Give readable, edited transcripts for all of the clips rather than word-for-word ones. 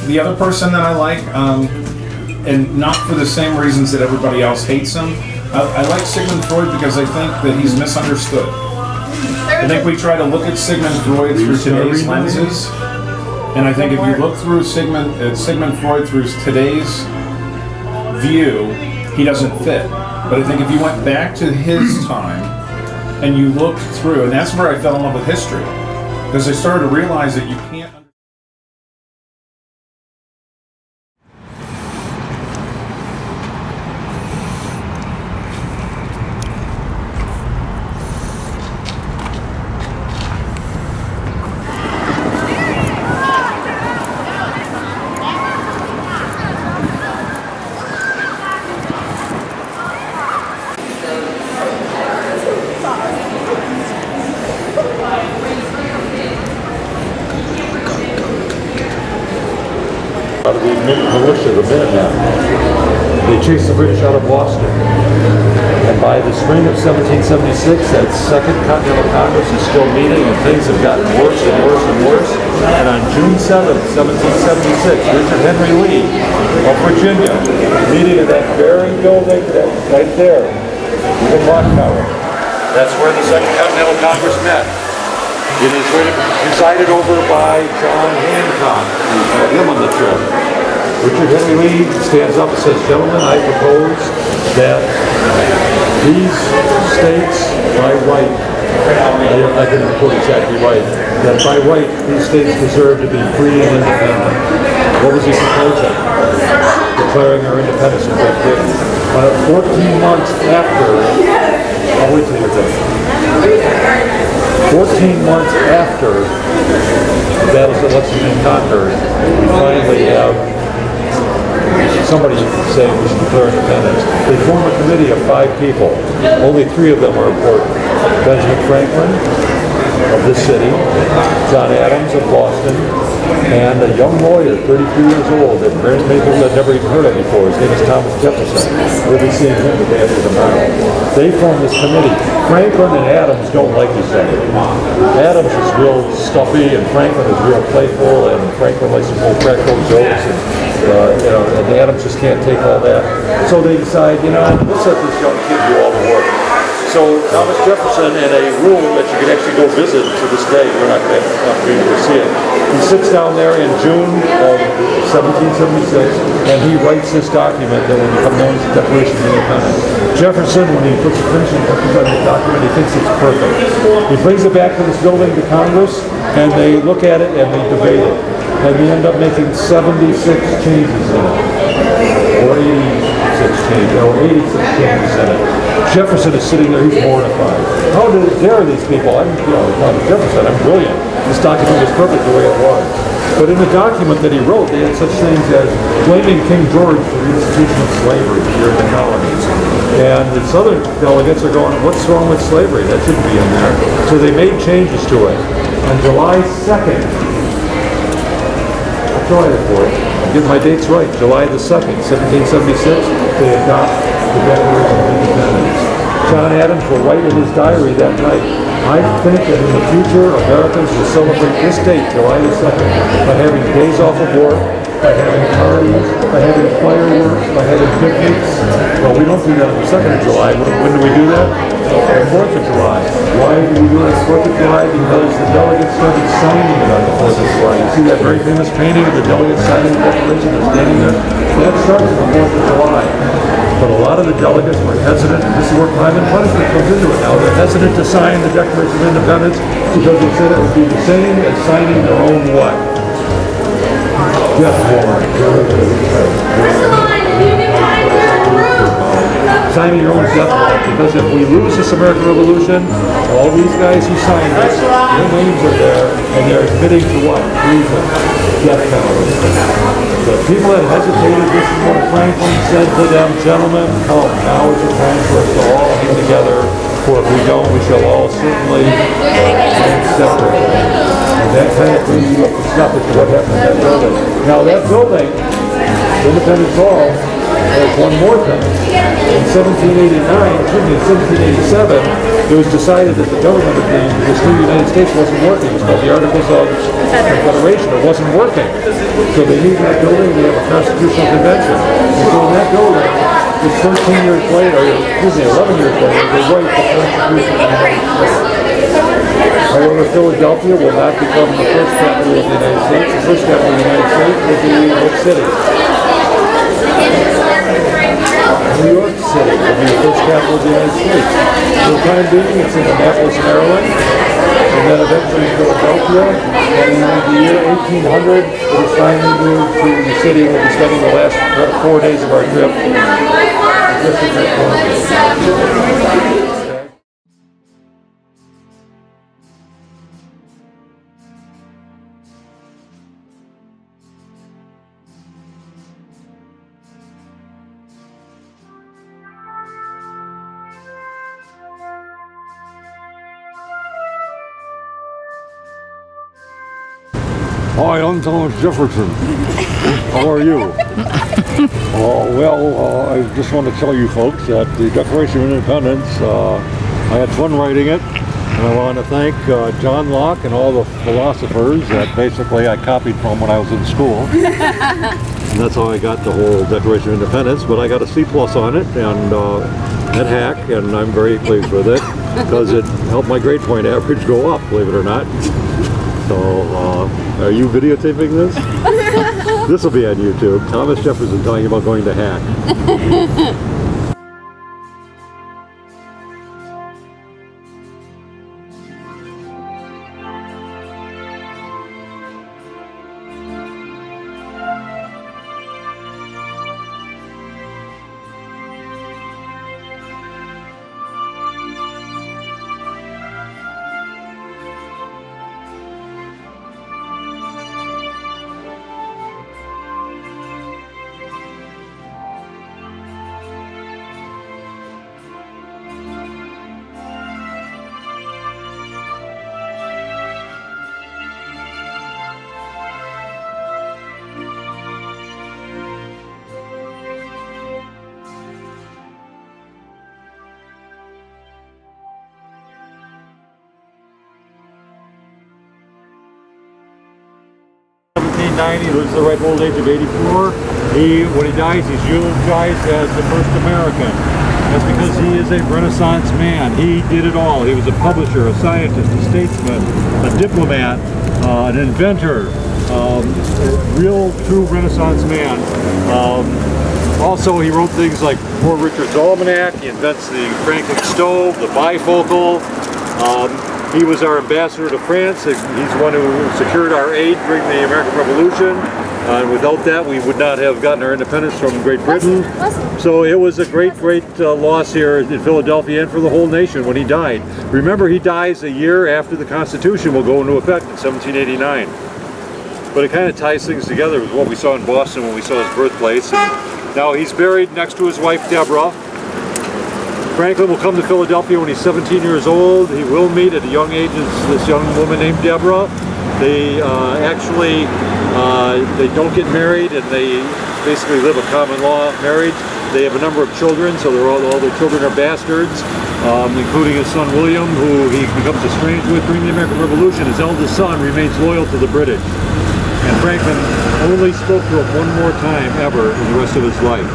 The other person that I like, and not for the same reasons that everybody else hates him, I like Sigmund Freud because I think that he's misunderstood. I think we try to look at Sigmund Freud through today's lenses, and I think if you look through Sigmund Freud through today's view, he doesn't fit. But I think if you went back to his time and you looked through, and that's where I fell in love with history, because I started to realize that you can't. Out of the militia, the Minutemen. They chased the British out of Boston. And by the spring of 1776, that Second Continental Congress is still meeting, and things have gotten worse and worse and worse. And on June 7th, 1776, Richard Henry Lee of Virginia, meeting in that very building that's right there, the clock tower. That's where the Second Continental Congress met. It is presided over by John Hancock, who had him on the trip. Richard Henry Lee stands up and says, "Gentlemen, I propose that these states, by right," I didn't quote exactly right, "that by right, these states deserve to be free and independent." What was he proposing? Declaring our independence from Great Britain. 14 months after, I'll wait till you're done. 14 months after the battles of Lexington and Concord, we finally have somebody saying we should declare independence. They form a committee of 5 people. Only 3 of them are important. Benjamin Franklin of this city, John Adams of Boston, and a young lawyer, 33 years old, that many people had never even heard of before. His name is Thomas Jefferson. We'll be seeing him today after tomorrow. They form this committee. Franklin and Adams don't like each other. Adams is real stuffy, and Franklin is real playful, and Franklin likes to pull practical jokes, and Adams just can't take all that. So they decide, let's let this young kid do all the work. So Thomas Jefferson, in a room that you can actually go visit to this day, we're not going to have an opportunity to see it, he sits down there in June of 1776, and he writes this document that will become known as the Declaration of Independence. Jefferson, when he puts the finishing touches on the document, he thinks it's perfect. He brings it back to this building to Congress, and they look at it and they debate it. And they end up making 76 changes in it. Or 86 changes in it. Jefferson is sitting there, he's mortified. How dare these people? I'm Jefferson, I'm brilliant. This document was perfect the way it was. But in the document that he wrote, they had such things as blaming King George for the institution of slavery here in the colonies. And the Southern delegates are going, what's wrong with slavery? That shouldn't be in there. So they made changes to it. On July 2nd, I'll try it for you. I'll get my dates right. July the 2nd, 1776, they adopt the Declaration of Independence. John Adams will write in his diary that night, "I think that in the future, Americans will celebrate this date, July the 2nd, by having days off of work, by having parties, by having fireworks, by having picnics." Well, we don't do that on the 2nd of July. When do we do that? On the 4th of July. Why do we do it on the 4th of July? Because the delegates started signing it on the 4th of July. You see that very famous painting of the delegates signing the Declaration? They're standing there. That starts on the 4th of July. But a lot of the delegates were hesitant, and this is where crime and punishment comes into it now. They're hesitant to sign the Declaration of Independence because they said it would be the same as signing their own what? Death warrant. Signing your own death warrant, because if we lose this American Revolution, all these guys who signed this, their names are there, and they're admitting to what? Treason. Death penalty. The people that hesitated, this is what Franklin said to them, "Gentlemen, come, now is the time for us to all hang together, for if we don't, we shall all certainly hang separately." And that kind of brings you up to snuff as to what happened in that building. Now that building, Independence Hall, has one more thing. In 1787, it was decided that the government of this new United States wasn't working. It was called the Articles of Confederation. It wasn't working. So they need that building. They have a constitutional convention. And so in that building, just 13 years later, excuse me, 11 years later, they write the Constitution of the United States. However, Philadelphia will not become the first capital of the United States. The first capital of the United States will be which city? New York City will be the first capital of the United States. For the time being, it's in Annapolis, Maryland, and then eventually Philadelphia. And in the year 1800, it is finally moved to the city. We'll be spending the last 4 days of our trip. Hi, I'm Thomas Jefferson. How are you? I just want to tell you folks that the Declaration of Independence, I had fun writing it, and I want to thank John Locke and all the philosophers that basically I copied from when I was in school. And that's how I got the whole Declaration of Independence, but I got a C+ on it, and at Hack, and I'm very pleased with it, because it helped my grade point average go up, believe it or not. So, are you videotaping this? This will be on YouTube. Thomas Jefferson talking about going to Hack. 1790, lives the ripe old age of 84. When he dies, he's eulogized as the first American. That's because he is a Renaissance man. He did it all. He was a publisher, a scientist, a statesman, a diplomat, an inventor, a real, true Renaissance man. Also, he wrote things like Poor Richard's Almanac. He invents the Franklin stove, the bifocal. He was our ambassador to France. He's the one who secured our aid during the American Revolution. Without that, we would not have gotten our independence from Great Britain. So it was a great loss here in Philadelphia and for the whole nation when he died. Remember, he dies a year after the Constitution will go into effect in 1789. But it kind of ties things together with what we saw in Boston when we saw his birthplace. And now he's buried next to his wife, Deborah. Franklin will come to Philadelphia when he's 17 years old. He will meet at a young age this young woman named Deborah. They they don't get married, and they basically live a common law marriage. They have a number of children, so all their children are bastards, including his son William, who he becomes estranged with during the American Revolution. His eldest son remains loyal to the British. And Franklin only spoke to him one more time ever in the rest of his life.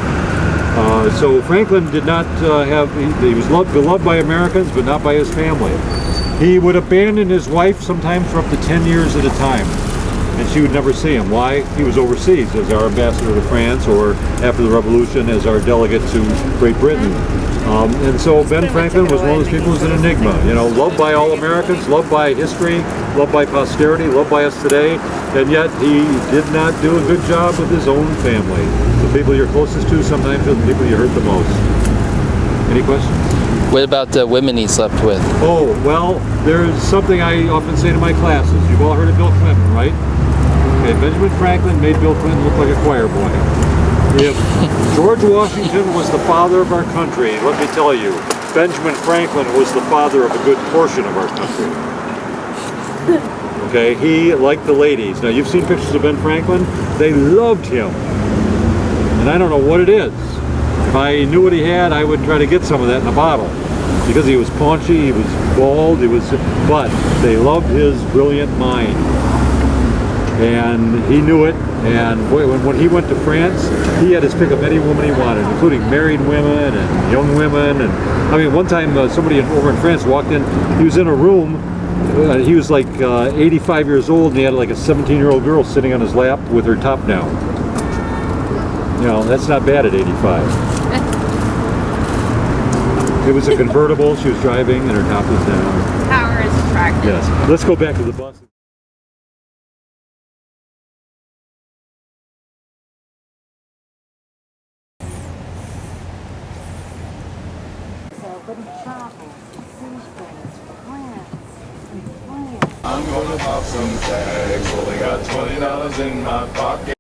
So Franklin did not he was beloved by Americans, but not by his family. He would abandon his wife sometimes for up to 10 years at a time, and she would never see him. Why? He was overseas as our ambassador to France, or after the Revolution as our delegate to Great Britain. And so Ben Franklin was one of those people who's an enigma, you know, loved by all Americans, loved by history, loved by posterity, loved by us today, and yet he did not do a good job with his own family. The people you're closest to sometimes are the people you hurt the most. Any questions? What about the women he slept with? Oh, well, there's something I often say to my classes. You've all heard of Bill Clinton, right? Okay, Benjamin Franklin made Bill Clinton look like a choir boy. If George Washington was the father of our country, let me tell you, Benjamin Franklin was the father of a good portion of our country. Okay, he liked the ladies. Now, you've seen pictures of Ben Franklin. They loved him. And I don't know what it is. If I knew what he had, I would try to get some of that in a bottle. because he was paunchy, he was bald, but they loved his brilliant mind. And he knew it, and when he went to France, he had his pick of any woman he wanted, including married women and young women. And I mean, one time somebody over in France walked in, he was in a room, he was like 85 years old, and he had like a 17-year-old girl sitting on his lap with her top down. You know, that's not bad at 85. It was a convertible she was driving, and her top was down. Power is attractive. Yes. Let's go back to the bus. I'm gonna pop some tags. Only got $20 in my pocket.